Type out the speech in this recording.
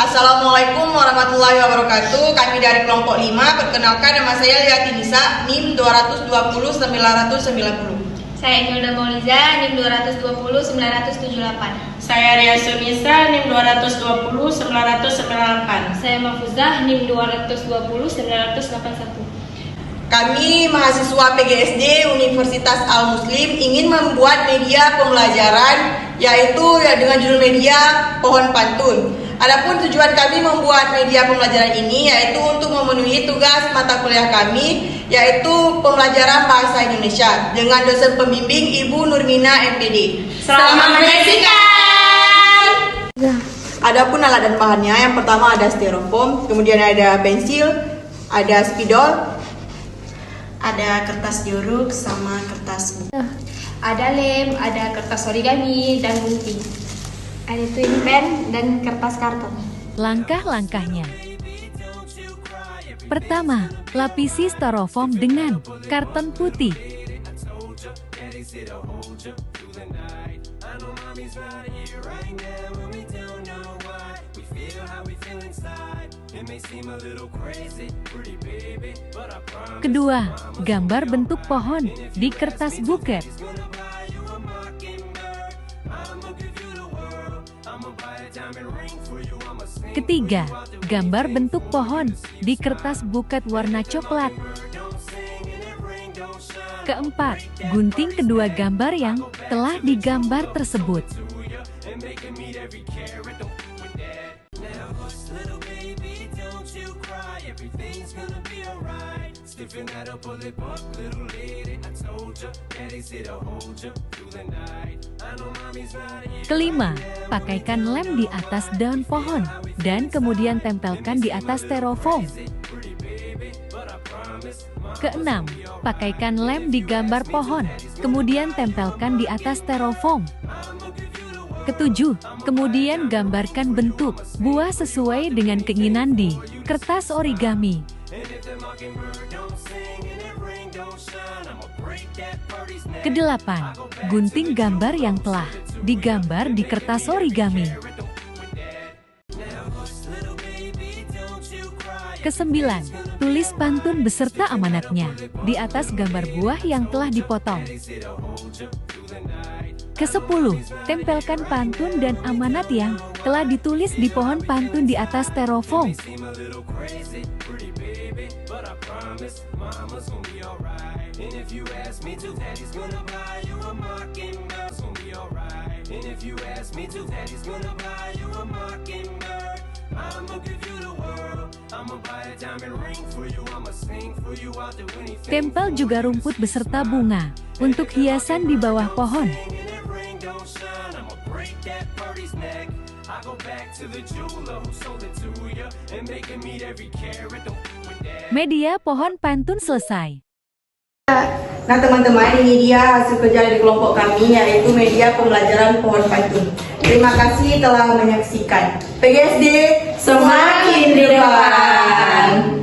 Assalamualaikum warahmatullahi wabarakatuh. Kami dari kelompok 5. Perkenalkan, nama saya Liati Nisa, NIM 220 990. Saya Hilda Mauliza, NIM 220 978. Saya Ria Sunisa, NIM 220 998. Saya Mahfuzah, NIM 220 981. Kami mahasiswa PGSD Universitas Al-Muslim ingin membuat media pembelajaran yaitu dengan judul media Pohon Pantun. Adapun tujuan kami membuat media pembelajaran ini yaitu untuk memenuhi tugas mata kuliah kami yaitu pembelajaran bahasa Indonesia dengan dosen pembimbing Ibu Nurmina MPD. Selamat menyaksikan. Adapun alat dan bahannya, yang pertama ada styrofoam, kemudian ada pensil, ada spidol, ada kertas joruk sama kertas buku. Ada lem, ada kertas origami dan gunting. Ada twin pen dan kertas karton. Langkah-langkahnya. Pertama, lapisi styrofoam dengan karton putih. Kedua, gambar bentuk pohon di kertas buket. Ketiga, gambar bentuk pohon di kertas buket warna coklat. Keempat, gunting kedua gambar yang telah digambar tersebut. Kelima, pakaikan lem di atas daun pohon dan kemudian tempelkan di atas styrofoam. Keenam, pakaikan lem di gambar pohon, kemudian tempelkan di atas styrofoam. Ketujuh, kemudian gambarkan bentuk buah sesuai dengan keinginan di kertas origami. Kedelapan, gunting gambar yang telah digambar di kertas origami. Kesembilan, tulis pantun beserta amanatnya di atas gambar buah yang telah dipotong. Kesepuluh, tempelkan pantun dan amanat yang telah ditulis di pohon pantun di atas styrofoam. Tempel juga rumput beserta bunga untuk hiasan di bawah pohon. Media pohon pantun selesai. Nah teman-teman, ini dia hasil kerja dari kelompok kami yaitu media pembelajaran Pohon Pantun. Terima kasih telah menyaksikan. PGSD semakin di depan.